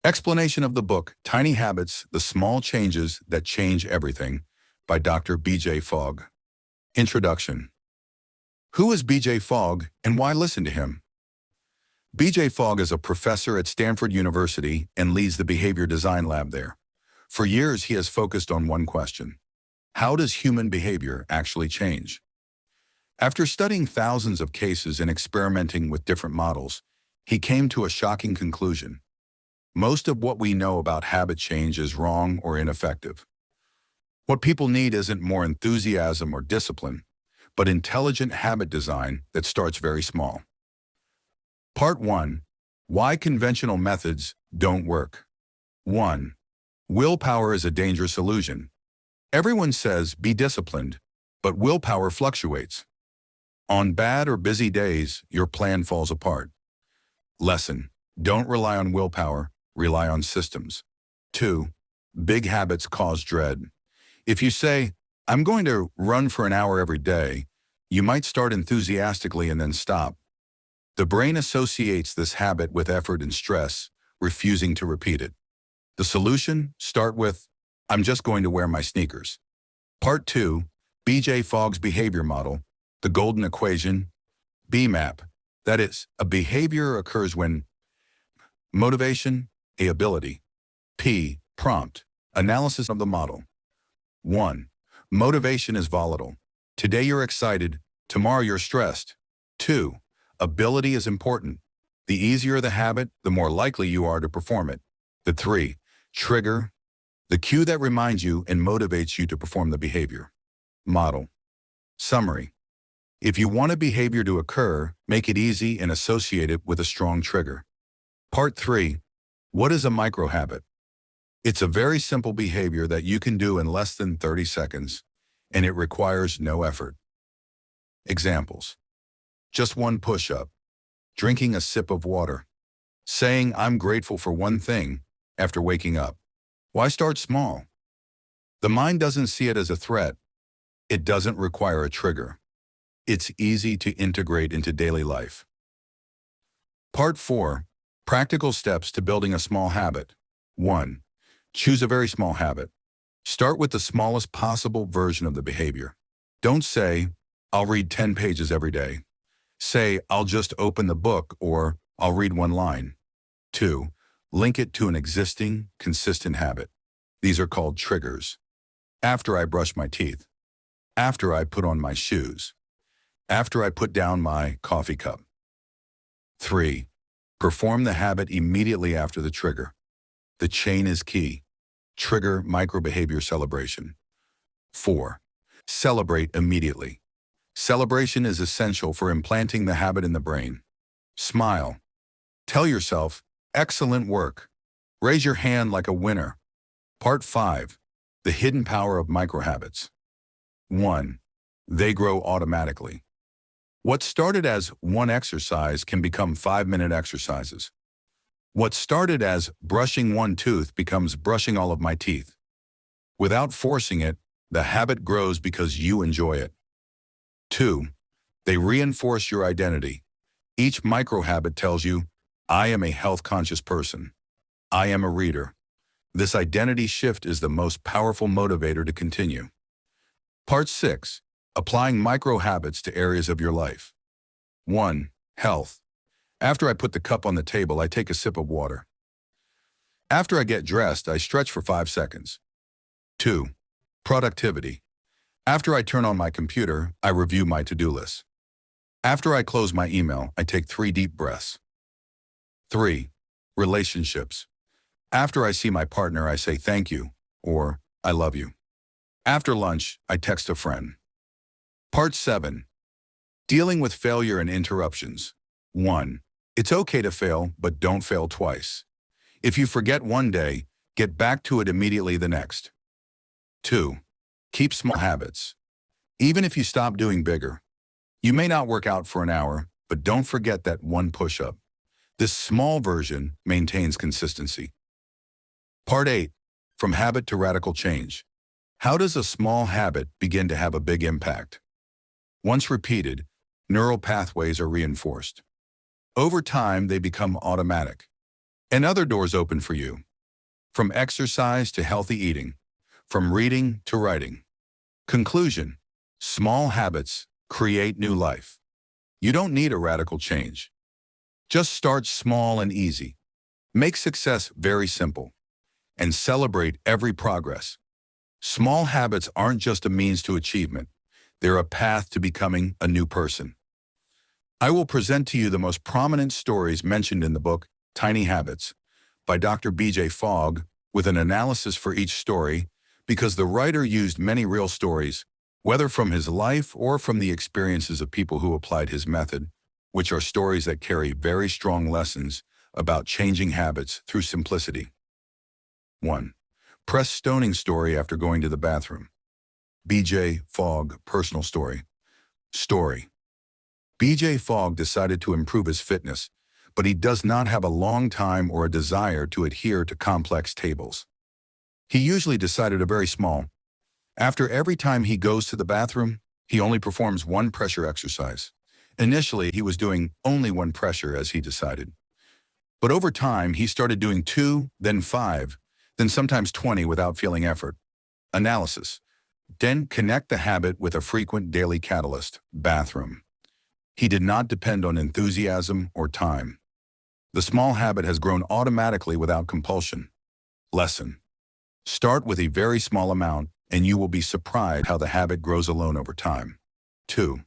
Explanation of the book, Tiny Habits, The Small Changes That Change Everything, by Dr. B.J. Fogg. Introduction. Who is B.J. Fogg and why listen to him? B.J. Fogg is a professor at Stanford University and leads the behavior design lab there. For years, he has focused on one question: how does human behavior actually change? After studying thousands of cases and experimenting with different models, he came to a shocking conclusion. Most of what we know about habit change is wrong or ineffective. What people need isn't more enthusiasm or discipline, but intelligent habit design that starts very small. Part 1. Why conventional methods don't work. 1. Willpower is a dangerous illusion. Everyone says be disciplined, but willpower fluctuates. On bad or busy days, your plan falls apart. Lesson: don't rely on willpower, rely on systems. 2. Big habits cause dread. If you say, I'm going to run for an hour every day, you might start enthusiastically and then stop. The brain associates this habit with effort and stress, refusing to repeat it. The solution? Start with, I'm just going to wear my sneakers. Part 2. B.J. Fogg's behavior model, the golden equation, BMAP. That is, a behavior occurs when motivation, A, ability. P, prompt, analysis of the model. 1. Motivation is volatile. Today you're excited, tomorrow you're stressed. 2. Ability is important. The easier the habit, the more likely you are to perform it. The 3. Trigger, the cue that reminds you and motivates you to perform the behavior. Model. Summary. If you want a behavior to occur, make it easy and associate it with a strong trigger. Part 3. What is a microhabit? It's a very simple behavior that you can do in less than 30 seconds, and it requires no effort. Examples: just one push-up, drinking a sip of water, saying I'm grateful for one thing after waking up. Why start small? The mind doesn't see it as a threat. It doesn't require a trigger. It's easy to integrate into daily life. Part 4. Practical steps to building a small habit. 1. Choose a very small habit. Start with the smallest possible version of the behavior. Don't say, I'll read 10 pages every day. Say, I'll just open the book, or I'll read one line. 2. Link it to an existing, consistent habit. These are called triggers. After I brush my teeth. After I put on my shoes. After I put down my coffee cup. 3. Perform the habit immediately after the trigger. The chain is key. Trigger microbehavior celebration. 4. Celebrate immediately. Celebration is essential for implanting the habit in the brain. Smile. Tell yourself, excellent work. Raise your hand like a winner. Part 5. The hidden power of microhabits. 1. They grow automatically. What started as one exercise can become 5-minute exercises. What started as brushing one tooth becomes brushing all of my teeth. Without forcing it, the habit grows because you enjoy it. 2. They reinforce your identity. Each microhabit tells you, I am a health-conscious person. I am a reader. This identity shift is the most powerful motivator to continue. Part 6. Applying microhabits to areas of your life. 1. Health. After I put the cup on the table, I take a sip of water. After I get dressed, I stretch for 5 seconds. 2. Productivity. After I turn on my computer, I review my to-do list. After I close my email, I take 3 deep breaths. 3. Relationships. After I see my partner, I say thank you, or I love you. After lunch, I text a friend. Part 7. Dealing with failure and interruptions. 1. It's okay to fail, but don't fail twice. If you forget one day, get back to it immediately the next. 2. Keep small habits. Even if you stop doing bigger. You may not work out for an hour, but don't forget that one push-up. This small version maintains consistency. Part 8. From habit to radical change. How does a small habit begin to have a big impact? Once repeated, neural pathways are reinforced. Over time, they become automatic. and other doors open for you. From exercise to healthy eating, from reading to writing. Conclusion: small habits create new life. You don't need a radical change. Just start small and easy. Make success very simple, and celebrate every progress. Small habits aren't just a means to achievement. They're a path to becoming a new person. I will present to you the most prominent stories mentioned in the book, Tiny Habits, by Dr. B.J. Fogg, with an analysis for each story, because the writer used many real stories, whether from his life or from the experiences of people who applied his method, which are stories that carry very strong lessons about changing habits through simplicity. 1. Press stoning story after going to the bathroom. B.J. Fogg personal story. Story. B.J. Fogg decided to improve his fitness, but he does not have a long time or a desire to adhere to complex tables. He usually decided a very small. After every time he goes to the bathroom, he only performs one pressure exercise. Initially, he was doing only one pressure as he decided. But over time, he started doing 2, then 5, then sometimes 20 without feeling effort. Analysis. Then connect the habit with a frequent daily catalyst, bathroom. He did not depend on enthusiasm or time. The small habit has grown automatically without compulsion. Lesson. Start with a very small amount, and you will be surprised how the habit grows alone over time. 2.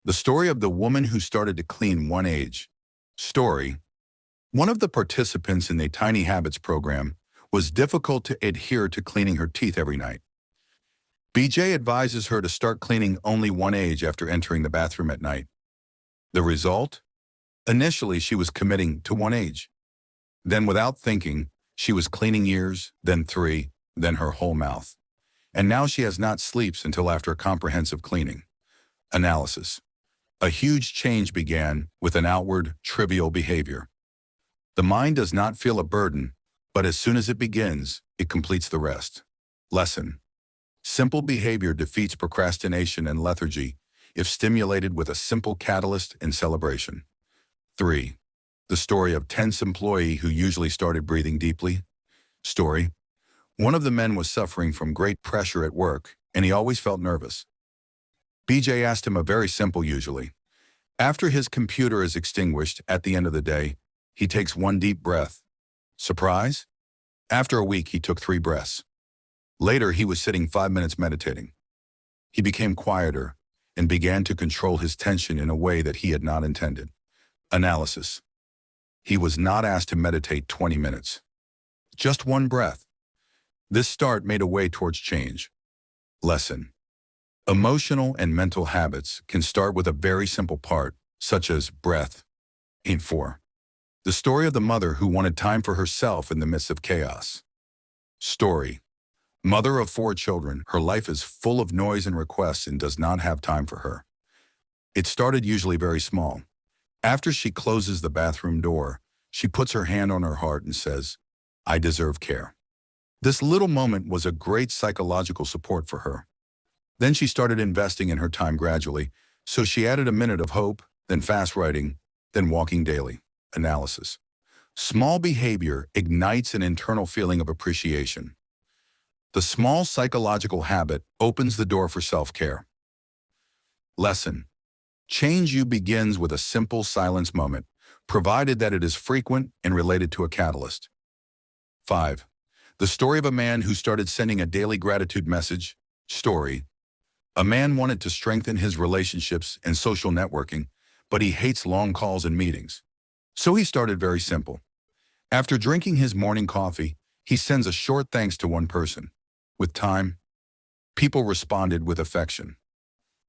The story of the woman who started to clean one age. Story. One of the participants in the Tiny Habits program was difficult to adhere to cleaning her teeth every night. BJ advises her to start cleaning only one age after entering the bathroom at night. The result? Initially, she was committing to one age. Then, without thinking, she was cleaning ears, then 3, then her whole mouth. And now she has not sleeps until after a comprehensive cleaning. Analysis. A huge change began with an outward, trivial behavior. The mind does not feel a burden, but as soon as it begins, it completes the rest. Lesson. Simple behavior defeats procrastination and lethargy if stimulated with a simple catalyst and celebration. 3. The story of tense employee who usually started breathing deeply. Story. One of the men was suffering from great pressure at work, and he always felt nervous. BJ asked him a very simple usually. After his computer is extinguished at the end of the day, he takes one deep breath. Surprise? After a week, he took 3 breaths. Later, he was sitting 5 minutes meditating. He became quieter and began to control his tension in a way that he had not intended. Analysis. He was not asked to meditate 20 minutes. Just one breath. This start made a way towards change. Lesson. Emotional and mental habits can start with a very simple part, such as breath. 4. The story of the mother who wanted time for herself in the midst of chaos. Story. Mother of 4 children, her life is full of noise and requests and does not have time for her. It started usually very small. After she closes the bathroom door, she puts her hand on her heart and says, "I deserve care." This little moment was a great psychological support for her. Then she started investing in her time gradually, so she added a minute of hope, then fast writing, then walking daily. Analysis. Small behavior ignites an internal feeling of appreciation. The small psychological habit opens the door for self-care. Lesson. Change you begins with a simple silence moment, provided that it is frequent and related to a catalyst. 5. The story of a man who started sending a daily gratitude message. Story. A man wanted to strengthen his relationships and social networking, but he hates long calls and meetings. So he started very simple. After drinking his morning coffee, he sends a short thanks to one person. With time, people responded with affection.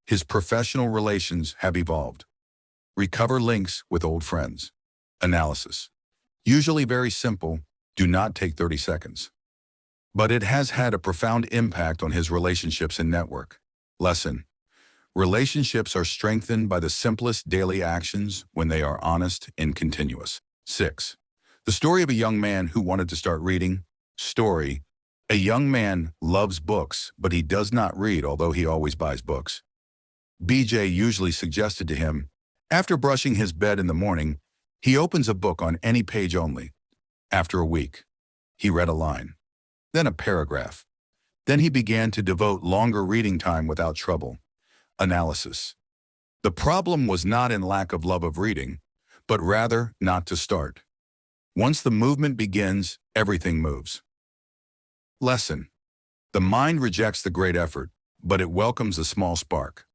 His professional relations have evolved. Recover links with old friends. Analysis. Usually very simple, do not take 30 seconds. But it has had a profound impact on his relationships and network. Lesson. Relationships are strengthened by the simplest daily actions when they are honest and continuous. 6. The story of a young man who wanted to start reading. Story. A young man loves books, but he does not read, although he always buys books. BJ usually suggested to him, after brushing his bed in the morning, he opens a book on any page only. After a week, he read a line, then a paragraph. Then he began to devote longer reading time without trouble. Analysis. The problem was not in lack of love of reading, but rather not to start. Once the movement begins, everything moves. Lesson. The mind rejects the great effort, but it welcomes a small spark.